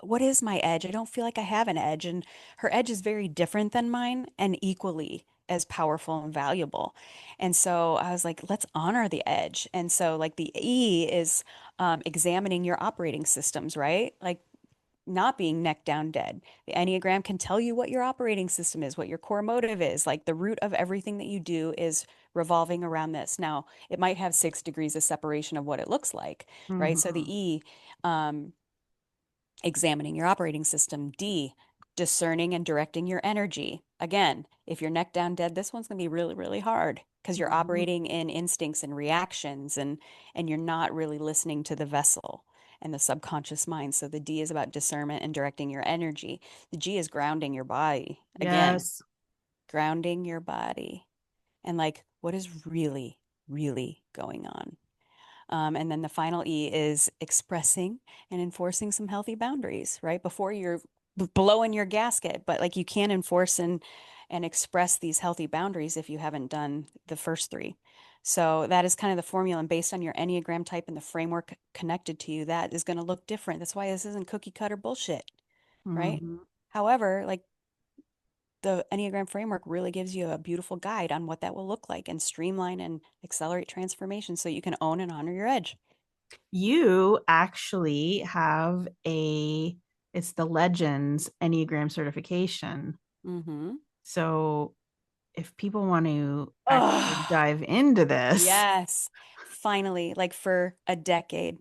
what is my edge? I don't feel like I have an edge. And her edge is very different than mine and equally as powerful and valuable. And so I was like, let's honor the edge. And so like the E is examining your operating systems, right? Like not being neck down dead. The Enneagram can tell you what your operating system is, what your core motive is. Like the root of everything that you do is revolving around this. Now, it might have 6 degrees of separation of what it looks like, right? So the Mhm. E, um, examining your operating system. D, discerning and directing your energy. Again, if you're neck down dead, this one's going to be really, really hard because you're Mhm. operating in instincts and reactions and you're not really listening to the vessel and the subconscious mind. So the D is about discernment and directing your energy. The G is grounding your body. Again, Yes. grounding your body and like what is really, really going on. And then the final E is expressing and enforcing some healthy boundaries, right? Before you're blowing your gasket, but like you can enforce and express these healthy boundaries if you haven't done the first three. So that is kind of the formula. And based on your Enneagram type and the framework connected to you, that is going to look different. That's why this isn't cookie cutter bullshit, right? Mhm. However, like the Enneagram framework really gives you a beautiful guide on what that will look like and streamline and accelerate transformation so you can own and honor your edge. You actually have it's the Legends Enneagram certification. Mm-hmm. So if people want to actually Oh, dive into this, yes. Finally, like for a decade,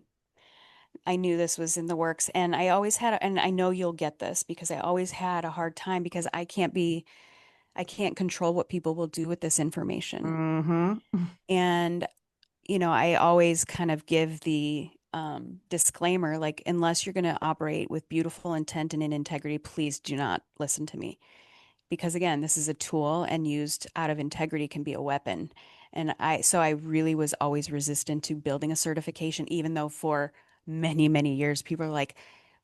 I knew this was in the works. And I always had, and I know you'll get this because I always had a hard time because I can't control what people will do with this information. hmm And, I always kind of give the disclaimer, like, unless you're going to operate with beautiful intent and in integrity, please do not listen to me. Because again, this is a tool and used out of integrity can be a weapon. So I really was always resistant to building a certification, even though for many, many years, people are like,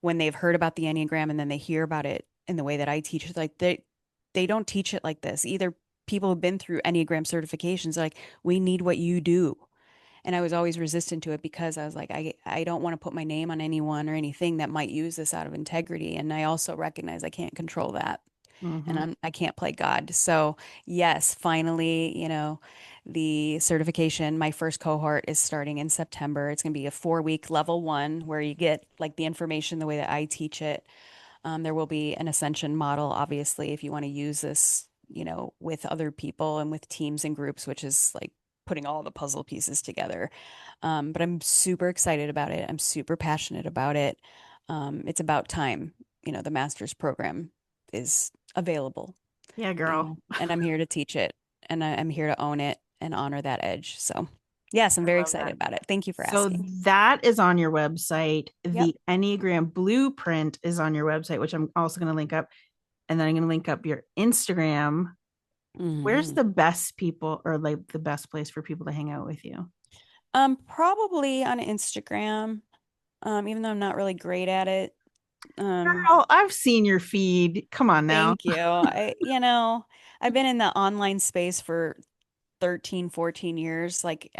when they've heard about the Enneagram and then they hear about it in the way that I teach it, like they don't teach it like this. Either people who've been through Enneagram certifications, like, we need what you do. And I was always resistant to it because I was like, I don't want to put my name on anyone or anything that might use this out of integrity. And I also recognize I can't control that. And Mhm. I can't play God. So yes, finally, the certification, my first cohort is starting in September. It's going to be a 4-week level one where you get like the information the way that I teach it. There will be an ascension model, obviously, if you want to use this, with other people and with teams and groups, which is like putting all the puzzle pieces together. But I'm super excited about it. I'm super passionate about it. It's about time, the master's program is available, Yeah, girl. and I'm here to teach it, and I'm here to own it and honor that edge. So, yes, I'm I very love excited that. about it. Thank you for So asking. that is on your website. Yep. The Enneagram Blueprint is on your website, which I'm also going to link up. And then I'm going to link up your Instagram. Where's Mhm. the best people or like the best place for people to hang out with you? Probably on Instagram, even though I'm not really great at it. Um, Girl, I've seen your feed. Come on now. Thank you. I've been in the online space for 13, 14 years, like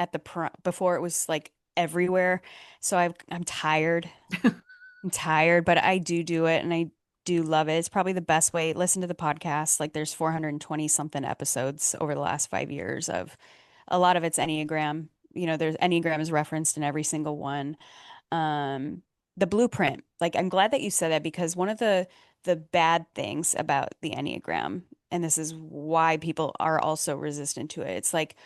before it was like everywhere. So I'm tired. I'm tired, but I do it and I do love it. It's probably the best way. Listen to the podcast. Like there's 420 something episodes over the last 5 years of a lot of it's Enneagram. There's Enneagram is referenced in every single one. um the blueprint, like, I'm glad that you said that because one of the bad things about the Enneagram, and this is why people are also resistant to it, it's like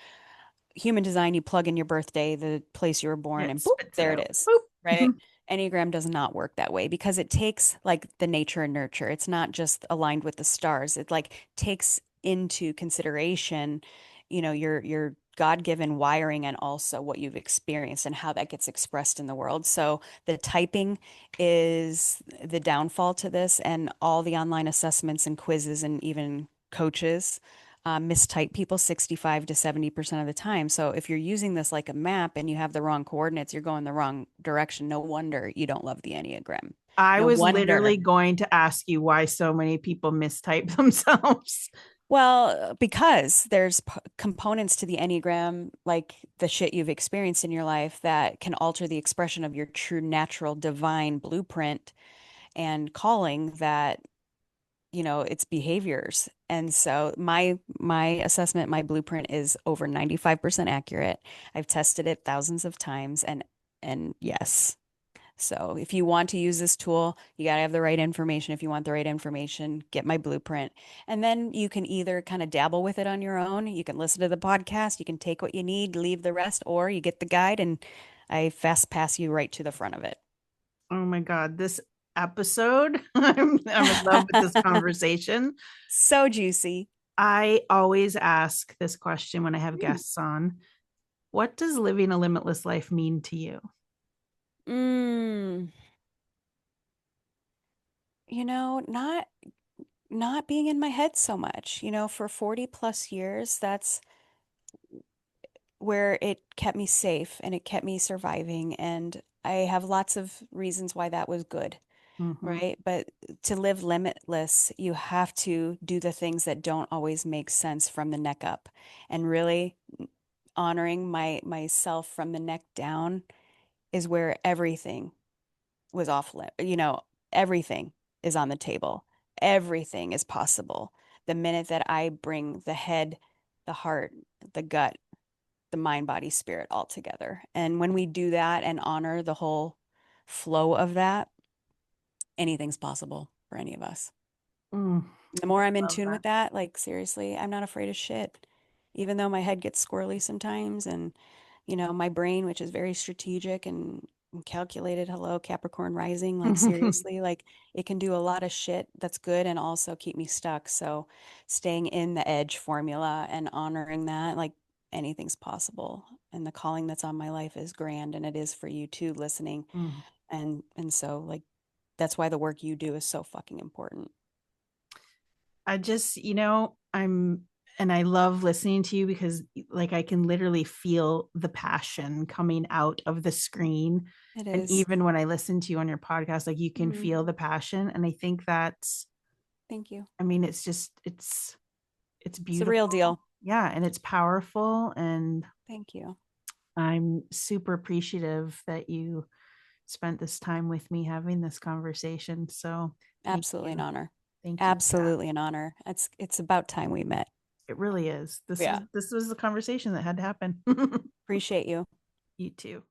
human design, you plug in your birthday, the place you were born, It and boop, spits it there it out. is, Boop. right? Enneagram does not work that way because it takes like the nature and nurture. It's not just aligned with the stars. It like takes into consideration, your God-given wiring and also what you've experienced and how that gets expressed in the world. So the typing is the downfall to this, and all the online assessments and quizzes and even coaches mistype people 65 to 70% of the time. So if you're using this like a map and you have the wrong coordinates, you're going the wrong direction. No wonder you don't love the Enneagram. I No was literally wonder. going to ask you why so many people mistype themselves. Well, because there's components to the Enneagram, like the shit you've experienced in your life, that can alter the expression of your true natural divine blueprint and calling, that it's behaviors. And so my assessment, my blueprint is over 95% accurate. I've tested it thousands of times, and yes. So if you want to use this tool, you got to have the right information. If you want the right information, get my blueprint. And then you can either kind of dabble with it on your own. You can listen to the podcast, you can take what you need, leave the rest, or you get the guide and I fast pass you right to the front of it. Oh my God, this episode, I'm in love with this conversation. So juicy. I always ask this question when I have Hmm. guests on. What does living a limitless life mean to you? Mm. Not being in my head so much. For 40 plus years, that's where it kept me safe and it kept me surviving. And I have lots of reasons why that was good, Mhm. right? But to live limitless, you have to do the things that don't always make sense from the neck up. And really honoring myself from the neck down is where everything was off limit. Everything is on the table. Everything is possible. The minute that I bring the head, the heart, the gut, the mind, body, spirit all together. And when we do that and honor the whole flow of that, anything's possible for any of us. Mm, The more I'm in love tune that. with that, like seriously, I'm not afraid of shit. Even though my head gets squirrely sometimes, and my brain, which is very strategic and calculated, hello, Capricorn rising, like seriously, like it can do a lot of shit that's good and also keep me stuck. So staying in the edge formula and honoring that, like anything's possible. And the calling that's on my life is grand, and it is for you too, listening. Mm. And so like that's why the work you do is so fucking important. I just, and I love listening to you because like I can literally feel the passion coming out of the screen. It And is. even when I listen to you on your podcast, like you can Mm, feel the passion. And I think that's, thank you. I mean, it's just, it's It's the real beautiful. deal. Yeah. And it's powerful. And Thank you. I'm super appreciative that you spent this time with me having this conversation. So thank Absolutely an you. honor. Thank you. Yeah, Absolutely an honor. It's about time we met. it really is. Yeah. This was the conversation that had to happen. Appreciate you. You too.